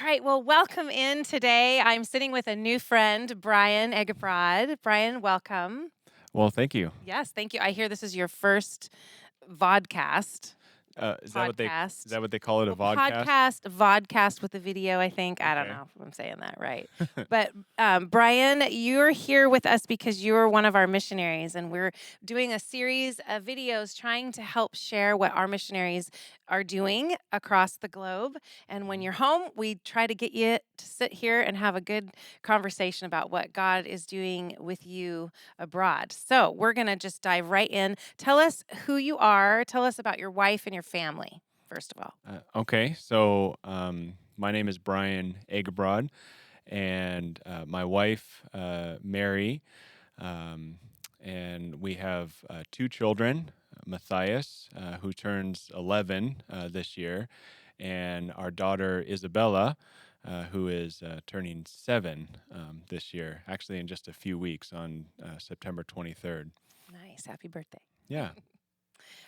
All right, well, welcome in today. I'm sitting with a new friend, Brian Eygabroad. Brian, welcome. Well, thank you. Yes, thank you. I hear this is your first vodcast, Is that what they is podcast. that what they call it, a Well, vodcast? vodcast with the video, I think. I don't Okay. know if I'm saying that right. But Brian, you're here with us because you're one of our missionaries, and we're doing a series of videos trying to help share what our missionaries are doing across the globe. And when Mhm. you're home, we try to get you to sit here and have a good conversation about what God is doing with you abroad. So we're going to just dive right in. Tell us who you are. Tell us about your wife and your family, first of all. Okay, so my name is Brian Eygabroad, and my wife, Mary, um, and we have two children, Matthias, who turns 11 this year, and our daughter, Isabella, who is turning 7 this year, actually in just a few weeks on September 23rd. Nice. Happy birthday. Yeah.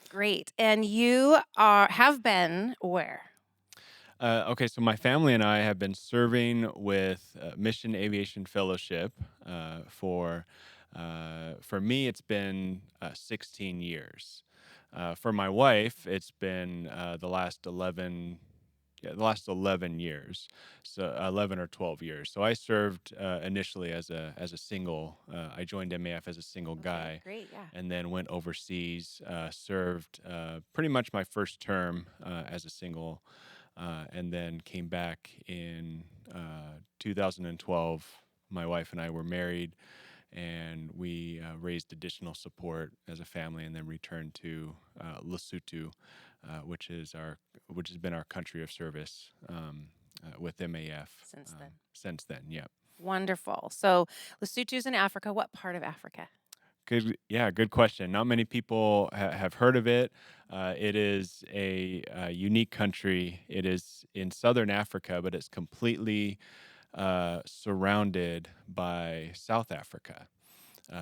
Great. And you have been where? Okay, so my family and I have been serving with Mission Aviation Fellowship for me, it's been 16 years. For my wife, it's been the last 11 years, so 11 or 12 years. So I served initially as a single. I joined MAF as a single Okay, guy, great. Yeah. and then went overseas. Served pretty much my first term as a single, and then came back in 2012. My wife and I were married, and we raised additional support as a family, and then returned to Lesotho, which has been our country of service with MAF Since then. since then. Yeah. Wonderful. So Lesotho's in Africa. What part of Africa? Good, yeah, good question. Not many people have heard of it. It is a unique country. It is in southern Africa, but it's completely surrounded by South Africa.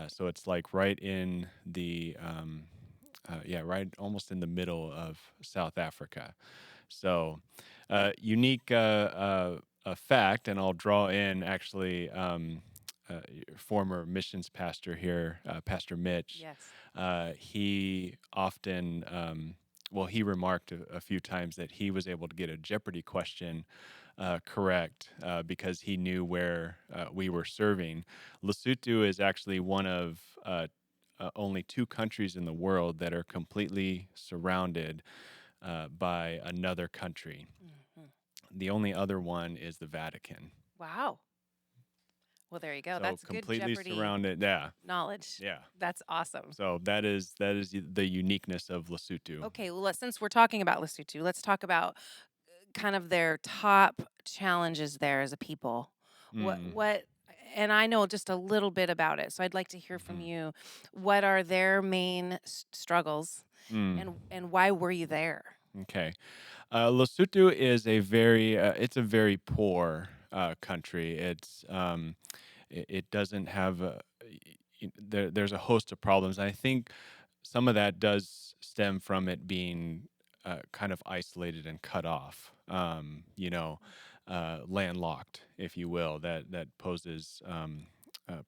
So it's like right in right almost in the middle of South Africa. So unique fact, and I'll draw in actually former missions pastor here, Pastor Mitch. Yes. He often, he remarked a few times that he was able to get a Jeopardy question correct because he knew where we were serving. Lesotho is actually one of only two countries in the world that are completely surrounded by another country. Mhm. The only other one is the Vatican. Wow. Well, there you go. So That's good completely Jeopardy surrounded. Yeah, knowledge. yeah. That's awesome. So that is the uniqueness of Lesotho. Okay, well, since we're talking about Lesotho, let's talk about kind of their top challenges there as a people. What Mm, what and I know just a little bit about it, so I'd like to hear from mhm, you. What are their main struggles, mm. and why were you there? Okay. Lesotho is it's a very poor country. It doesn't have there's a host of problems. I think some of that does stem from it being kind of isolated and cut off. Landlocked, if you will. That poses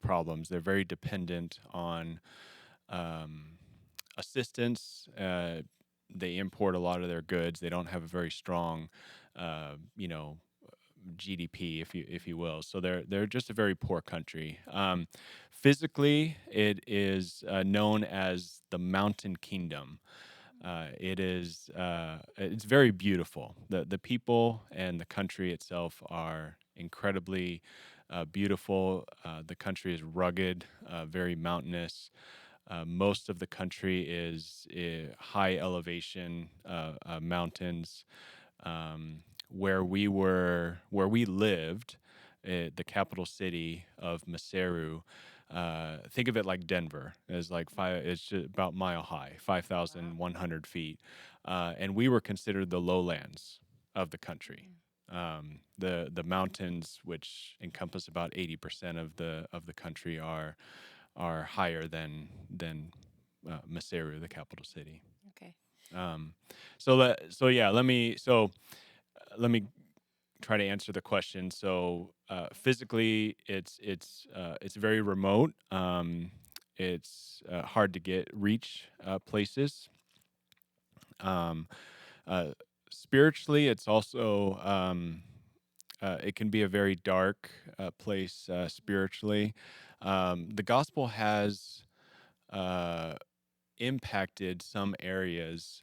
problems. They're very dependent on um, assistance. They import a lot of their goods. They don't have a very strong, uh, you know, GDP, if you will. So they're just a very poor country. Physically, it is known as the Mountain Kingdom. It's very beautiful. The people and the country itself are incredibly beautiful. The country is rugged, very mountainous. Most of the country is high elevation mountains. Where we lived, the capital city of Maseru. Think of it like Denver. It's like five. It's just about mile high, five Wow. thousand 100 feet, and we were considered the lowlands of the country. The mountains, which encompass about 80% of the country, are higher than Maseru, the capital city. Okay. Um, so yeah, let me try to answer the question. So physically, it's very remote. It's hard to reach places. Um, uh, Spiritually, it's also it can be a very dark place spiritually. The gospel has uh, impacted some areas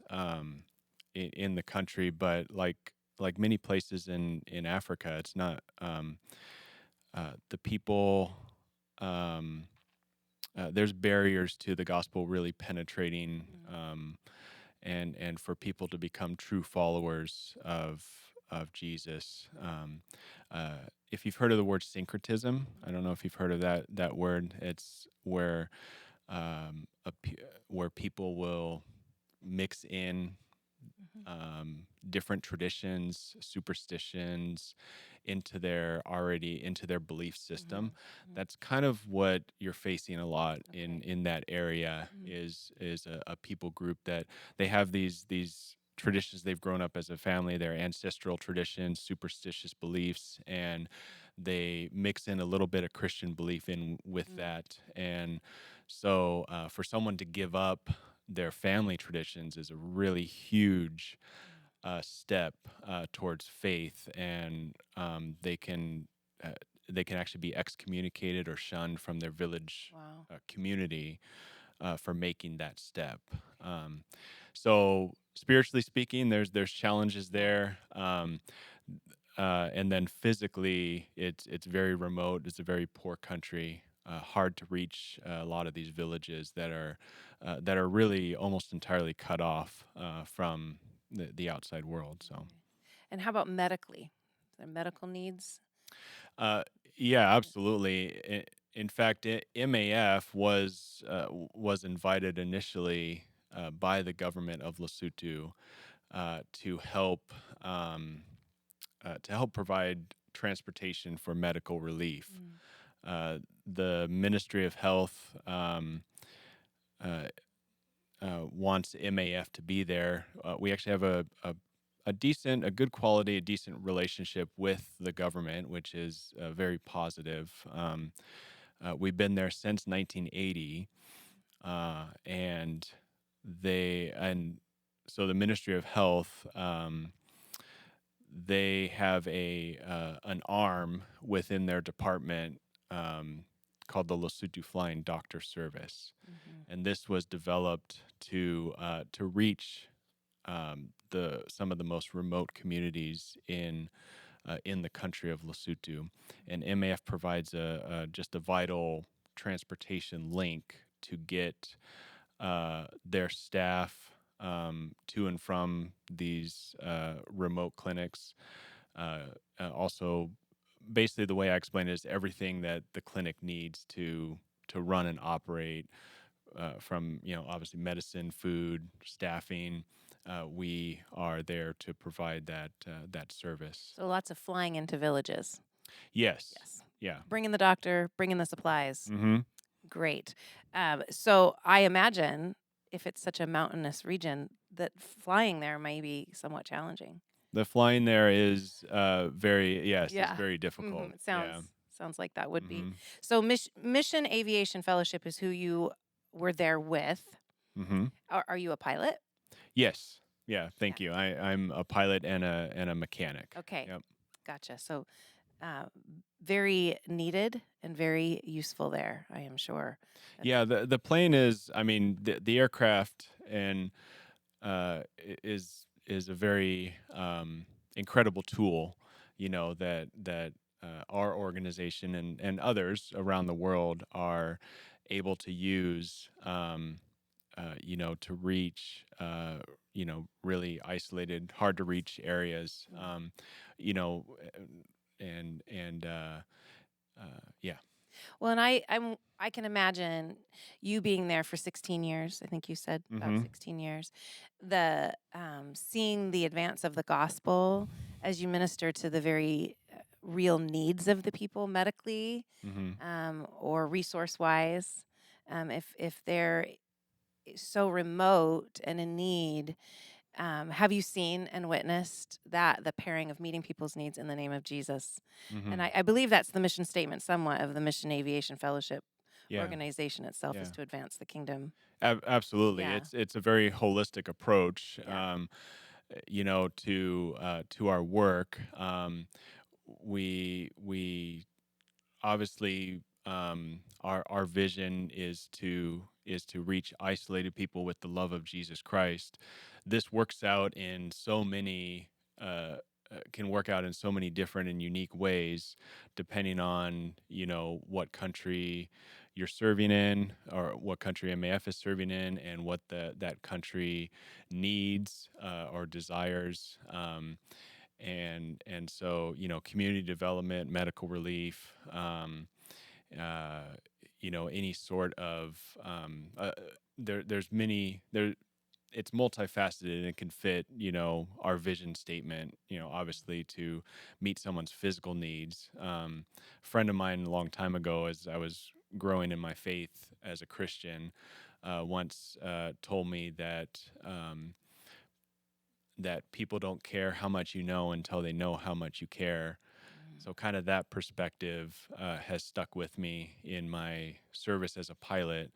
in the country, but like many places in Africa, it's not the people. Um, there's barriers to the gospel really penetrating, and for people to become true followers of Jesus. Uh, if you've heard of the word syncretism, I don't know if you've heard of that word. It's where where people will mix in Mhm. different traditions, superstitions into their belief system. Mhm. Mhm. That's kind of what you're facing a lot Okay. in that area Mhm. is a people group that they have these traditions they've grown up as a family, their ancestral traditions, superstitious beliefs, and they mix in a little bit of Christian belief in with Mm. that. And so for someone to give up their family traditions is a really huge Mm. step towards faith, and uh, they can actually be excommunicated or shunned from their village Wow. community for making that step. Um, so spiritually speaking, there's challenges Yeah. there. And then physically, it's very remote. It's a very poor country. Hard to reach a lot of these villages that are really almost entirely cut off from the outside world. So, Okay. And how about medically? Their medical needs? uh, yeah, absolutely. In fact, MAF was invited initially by the government of Lesotho to um, help provide transportation for medical relief. Mm. Uh, the Ministry of Health uh, wants MAF to be there. We actually have a good quality, a decent relationship with the government, which is very positive. We've been there since 1980, and and so the Ministry of Health. They have a an arm within their department called the Lesotho Flying Doctor Service, Mhm. and this was developed to reach the some of the most remote communities in the country of Lesotho, and MAF provides a just a vital transportation link to get their staff to and from these remote clinics. Uh, Also, basically, the way I explain it is everything that the clinic needs to run and operate, from obviously medicine, food, staffing. We are there to provide that service. So lots of flying into villages. Yes. Yes. Yeah. Bringing the doctor, bringing the supplies. Hmm. Great. So I imagine if it's such a mountainous region, that flying there may be somewhat challenging. The flying there is very yes, is Yeah. very difficult. It Yeah. sounds like that would be. Hmm. So Mission Aviation Fellowship is who you were there with. Hmm. Are you a pilot? Yes. Yeah. Yeah. Thank you. I'm a pilot and a mechanic. Okay. Yep. Gotcha. So uh, very needed and very useful there, I am sure. That's Yeah. The plane is. I mean, the aircraft is a very incredible tool. That our organization and others around the world are able to use. To reach, really isolated, hard to reach areas. mm. You know, and yeah. Well, and I can imagine you being there for 16 years. I think you said about Mm-hmm. 16 years. The seeing the advance of the gospel as you minister to the very real needs of the people medically, Mm-hmm. or resource wise. If they're so remote and in need, Have you seen and witnessed that the pairing of meeting people's needs in the name of Jesus? And Hmm. I believe that's the mission statement somewhat of the Mission Aviation Fellowship Yeah. organization itself, is Yeah. to advance the kingdom. Absolutely. Yeah. It's a very holistic approach, Yeah. to our work. We obviously, our vision is to reach isolated people with the love of Jesus Christ. This works out in so many uh, can work out in so many different and unique ways, depending on what country you're serving in, or what country MAF is serving in, and what that country needs or desires. And so community development, medical relief, uh, any sort of there's many there it's multifaceted, and it can fit our vision statement, obviously, to meet someone's physical needs. A friend of mine a long time ago, as I was growing in my faith as a Christian, once told me that people don't care how much you know until they know how much you care. Mm. So, kind of that perspective has stuck with me in my service as a pilot.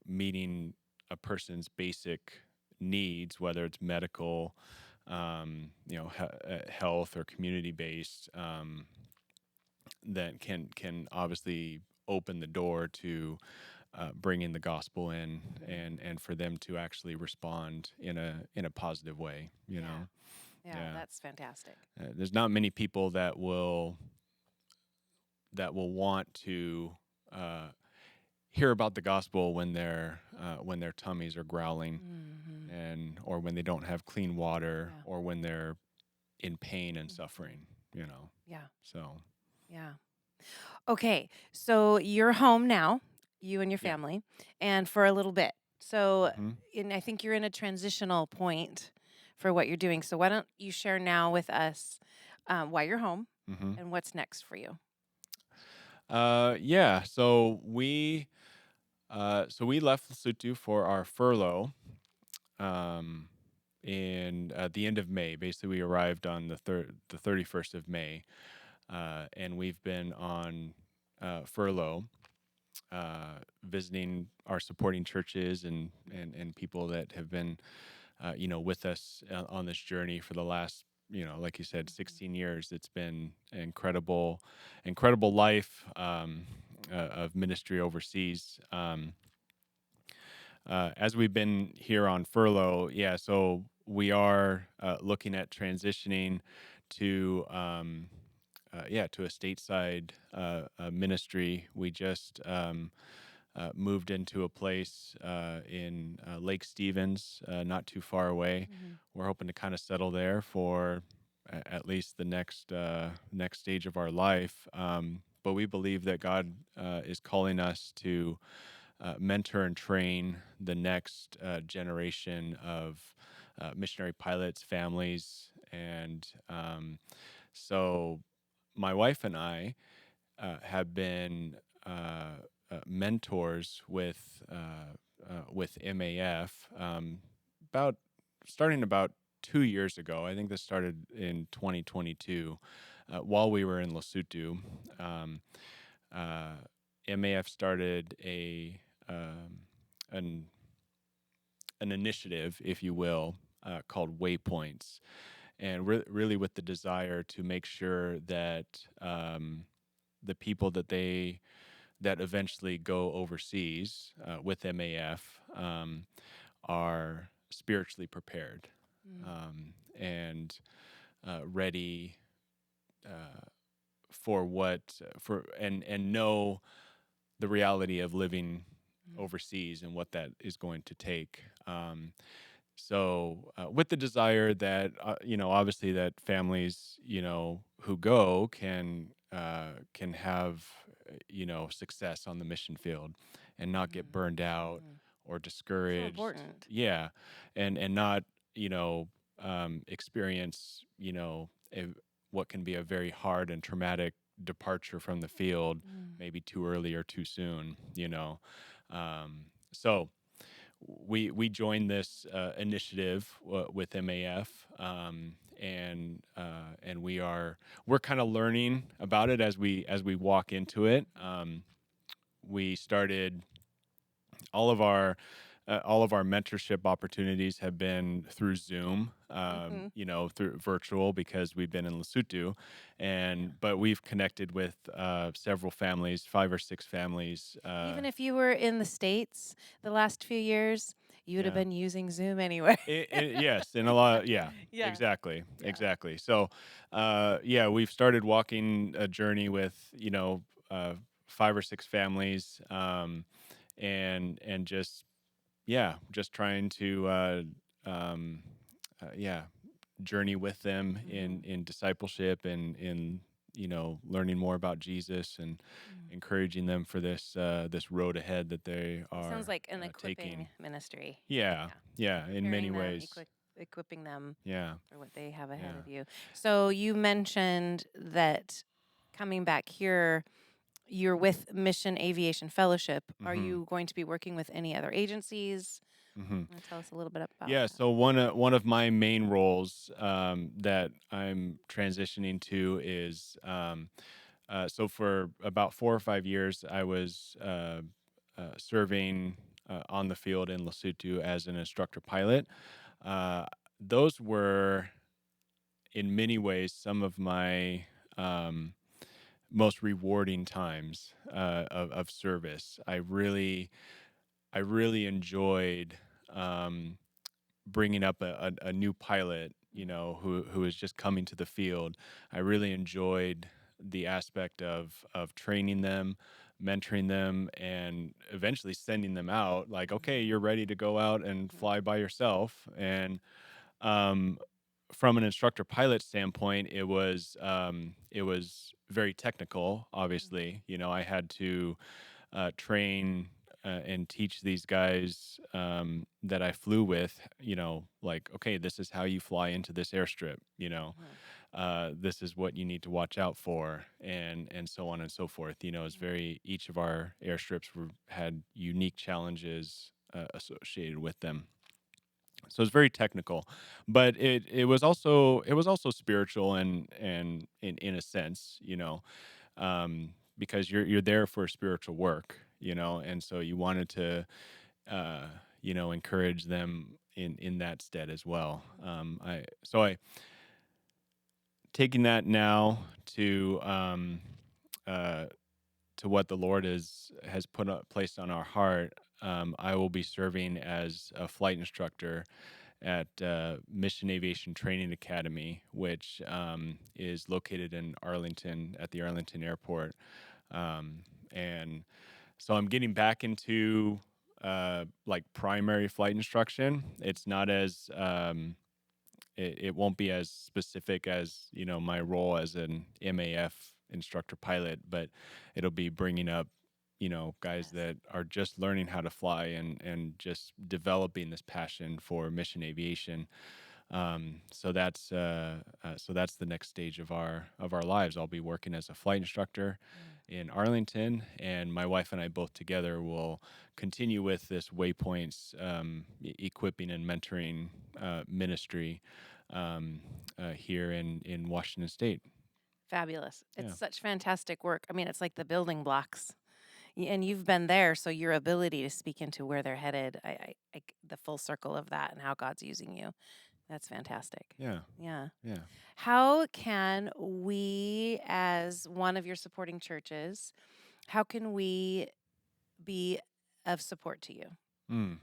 Meeting a person's basic needs, whether it's medical, health or community based, that can obviously open the door to bringing the gospel in, Mhm. and for them to actually respond in a positive way. Yeah. Yeah, Yeah. that's fantastic. There's not many people that will want to uh, hear about the gospel when their tummies are growling, Mhm. or when they don't have clean water, Yeah. or when they're in pain and Mhm. suffering. You know. Yeah. So Yeah. Okay, so you're home now, you and your yeah. family, and for a little bit. So, Hmm. and I think you're in a transitional point for what you're doing. So, why don't you share now with us why you're home Hmm. and what's next for you? Yeah. So we left Lesotho for our furlough, um, in at the end of May. Basically, we arrived on the 31st of May, and we've been on furlough, visiting our supporting churches, and people that have been with us on this journey for the last, like you said, Mhm. 16 years. It's been an incredible life, of ministry overseas. As we've been here on furlough, yeah, so we are looking at transitioning to, to a stateside ministry. We just moved into a place in Lake Stevens, not too far away. Mhm. We're hoping to kind of settle there for at least the next stage of our life. But we believe that God is calling us to mentor and train the next generation of missionary pilots, families, and so my wife and I have been mentors with MAF, about starting about 2 years ago. I think this started in 2022, while we were in Lesotho. Um, uh, MAF started an an initiative, if you will, called Waypoints, and really with the desire to make sure that the people that eventually go overseas with MAF are spiritually prepared, Mm. and ready for what for and know the reality of living Mm. overseas and what that is going to take. So, with the desire that obviously, that families who go can have success on the mission field, and not get Mhm. burned out Mhm. or So discouraged. important. Yeah, and not experience what can be a very hard and traumatic departure from the field, Mm. maybe too early or too soon. So we joined this initiative with MAF, and we're kind of learning about it as we walk into it. We started all of our all of our mentorship opportunities have been through Zoom, Hmm. through virtual because we've been in Lesotho, Yeah. but we've connected with several families, 5 or 6 families. Even if you were in the States the last few years, you would have Yeah. been using Zoom anyway. Yes, and a lot, yeah, Yeah. exactly, Yeah. exactly. So, yeah, we've started walking a journey with, 5 or 6 families, and just, yeah, just trying to, yeah, journey with them Hmm. in discipleship and in, learning more about Jesus and encouraging them for this road ahead that they It sounds are like an taking. equipping ministry. Yeah, Yeah. yeah, in many Preparing them, ways. equipping them Yeah, for what they have ahead yeah. of you. So you mentioned that coming back here, you're with Mission Aviation Fellowship. Are Mhm. you going to be working with any other agencies? Mhm. Tell us a little bit about Yeah, that. so one of my main roles that I'm transitioning to is so for about 4 or 5 years I was serving on the field in Lesotho as an instructor pilot. Uh, those were in many ways some of my um, most rewarding times of service. I really enjoyed bringing up a new pilot, who is just coming to the field. I really enjoyed the aspect of training them, mentoring them, and eventually sending them out. Like, okay, you're ready to go out and Mhm. fly by yourself. And um, from an instructor pilot standpoint, it was very technical. Obviously, I had to train and teach these guys that I flew with, like, okay, this is how you fly into this airstrip, Mhm. this is what you need to watch out for, and so on and so forth. It's Mhm. very, each of our airstrips had unique challenges associated with them. So it's very technical, but it was also spiritual and in a sense, because you're there for spiritual work, and so you wanted to encourage them in that stead as well. I taking that now uh, to what the Lord has placed on our heart. I will be serving as a flight instructor at Mission Aviation Training Academy, which is located in Arlington at the Arlington Airport. And so I'm getting back into like primary flight instruction. It's not as it won't be as specific as my role as an MAF instructor pilot, but it'll be bringing up guys Yes. that are just learning how to fly and just developing this passion for mission aviation. So that's the next stage of our lives. I'll be working as a flight instructor Mm. in Arlington, and my wife and I both together will continue with this Waypoints equipping and mentoring ministry here in Washington State. Fabulous. It's Yeah, such fantastic work. I mean, it's like the building blocks. And you've been there, so your ability to speak into where they're headed, the full circle of that and how God's using you. That's fantastic. yeah, Yeah. yeah. How can we, as one of your supporting churches, how can we be of support to you? Mm.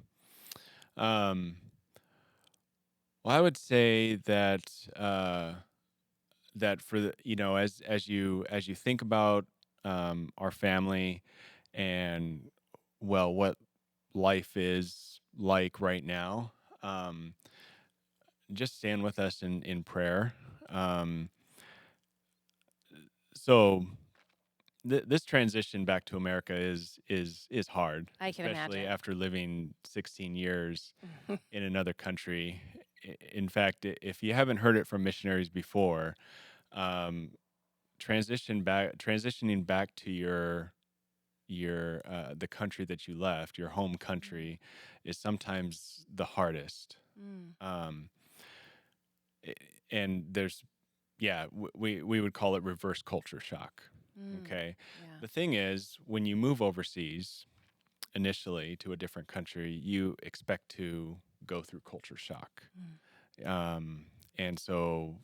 Um, well, I would say that for the as you think about our family and what life is like right now, um, just stand with us in prayer. Um, so this transition back to America is hard, I can especially imagine. after living 16 years in another country. In fact, if you haven't heard it from missionaries before, um, transitioning back to your the country that you left, your home Mm. country, is sometimes the hardest. Mm. Um, i- and there's yeah, we would call it reverse culture shock. Mm. Okay, Yeah. the thing is, when you move overseas initially to a different country, you expect to go through culture shock. Mm. Um, and so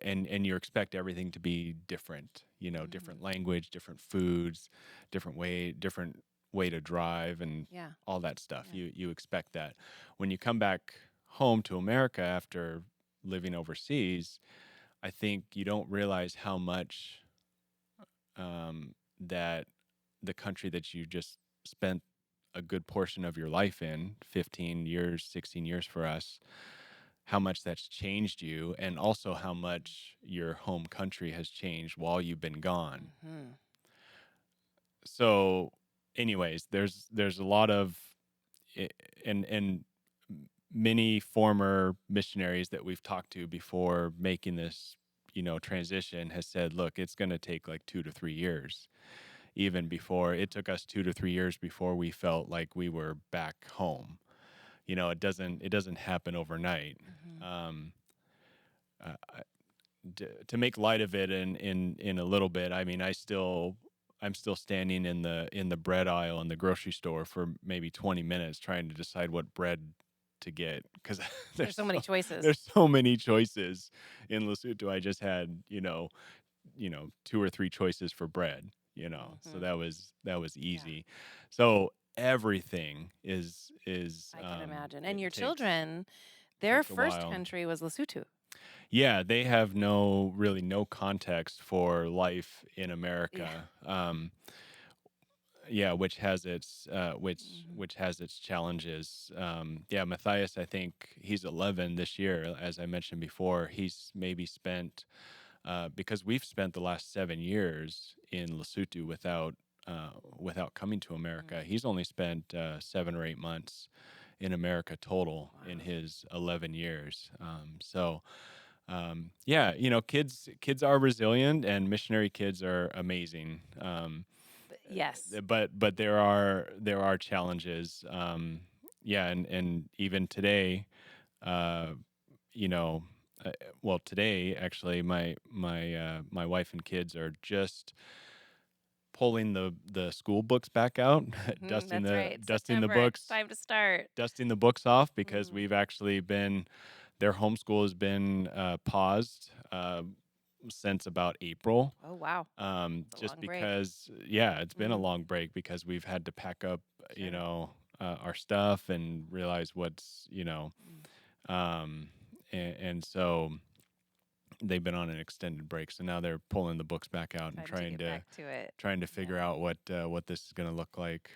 and you expect everything to be different, Mhm. different language, different foods, different way to drive, and Yeah. all that stuff. Yeah. You expect that. When you come back home to America after living overseas, I think you don't realize how much that the country that you just spent a good portion of your life in, 15 years, 16 years for us, how much that's changed you, and also how much your home country has changed while you've been gone. Mhm. So, anyways, there's a lot of i- and many former missionaries that we've talked to before making this transition has said, look, it's going to take like 2 to 3 years. Even before it took us 2 to 3 years before we felt like we were back home. It doesn't happen overnight. Mhm. um, to make light of it in a little bit, I mean, I'm still standing in the bread aisle in the grocery store for maybe 20 minutes trying to decide what bread to get, because There's so many choices. there's so many choices in Lesotho. I just had two or three choices for bread, so Mhm. that was Yeah. easy. So everything is I can imagine. And it your takes children, it their takes a first while. country was Lesotho. Yeah, they have really no context for life in Yeah. America. Yeah, which has its Mhm. which has its challenges. Yeah, Matthias, I think he's 11 this year. As I mentioned before, he's maybe spent because we've spent the last 7 years in Lesotho without coming to America. Mm. He's only spent 7 or 8 months in America total in Wow. his 11 years. Yeah, kids are resilient, and missionary kids are amazing. Yes. But there are challenges. Yeah, and even today, uh, you know, well, today actually, my wife and kids are just pulling the school books back out, Mhm. That's right. dusting the September. It's books, time to start. off, because Mm. we've actually been their homeschool has been paused since about April. Oh, wow. It's a Just long break. because, yeah, it's been a Mhm. long break because we've had to pack up, Sure. our stuff and realize what's, Mm. um, and so they've been on an extended break. So now they're pulling the books back out and Time to trying get to back to it. figure Yeah. out what this is going to look like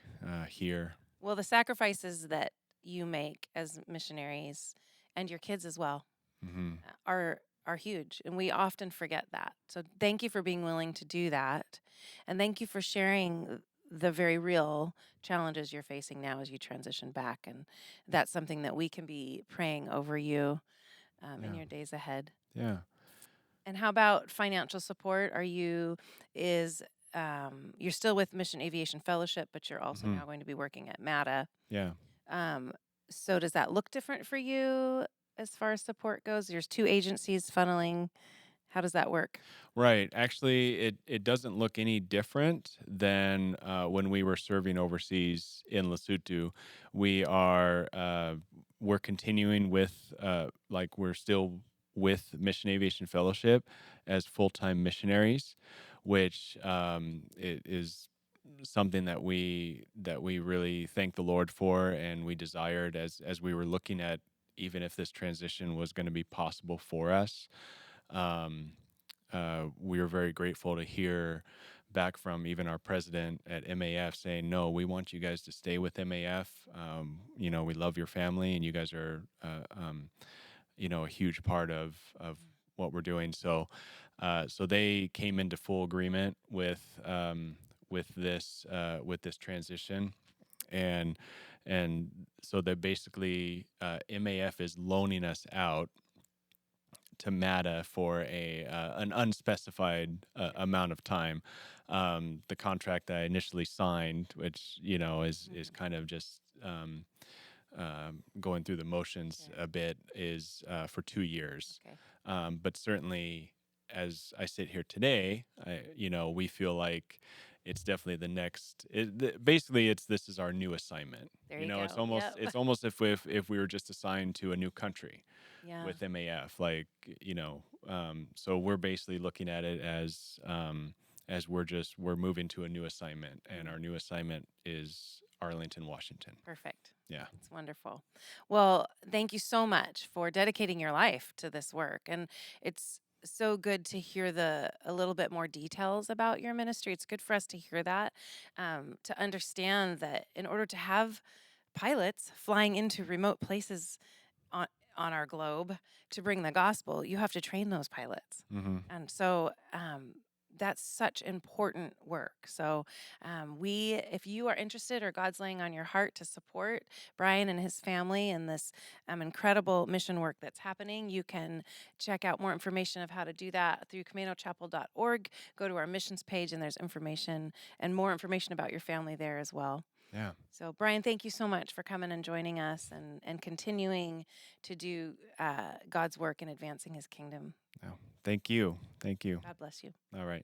here. Well, the sacrifices that you make as missionaries and your kids as well Hmm. are huge, and we often forget that. So thank you for being willing to do that, and thank you for sharing the very real challenges you're facing now as you transition back. And that's something that we can be praying over you in Yeah. your days ahead. Yeah. And how about financial support? Are you is you're still with Mission Aviation Fellowship, but you're also Hmm. now going to be working at MATA. Yeah. Um, so does that look different for you as far as support goes? There's two agencies funneling. How does that work? Right. Actually, it doesn't look any different than when we were serving overseas in Lesotho. We are we're continuing with like we're still with Mission Aviation Fellowship as full-time missionaries, which it is something that we really thank the Lord for, and we desired as we were looking at even if this transition was going to be possible for us. Um, we were very grateful to hear back from even our president at MAF saying, no, we want you guys to stay with MAF. We love your family, and you guys are, a huge part of what we're doing. So they came into full agreement with this transition, and so they basically MAF is loaning us out to MATA for a an unspecified amount of time. The contract that I initially signed, which is Mhm. kind of just going through the motions Sure. a bit, is for 2 years. Okay. But certainly, as I sit here today, we feel like it's definitely the next. Basically, it's this is our new assignment. There You you know, it's go. almost Yep. it's almost if we were just assigned to a new country Yeah. with MAF, like so we're basically looking at it as we're moving to a new assignment, and Mm. our new assignment is Arlington, Washington. Perfect. Yeah. That's wonderful. Well, thank you so much for dedicating your life to this work. And it's so good to hear a little bit more details about your ministry. It's good for us to hear that, to understand that in order to have pilots flying into remote places on on our globe to bring the gospel, you have to train those pilots. Hmm. And so that's such important work. So if you are interested or God's laying on your heart to support Brian and his family in this incredible mission work that's happening, you can check out more information of how to do that through camanochapel.org. Go to our missions page and there's information and more information about your family there as well. Yeah. So, Brian, thank you so much for coming and joining us and continuing to do God's work in advancing his kingdom. No. Thank you. Thank you. God bless you. All right.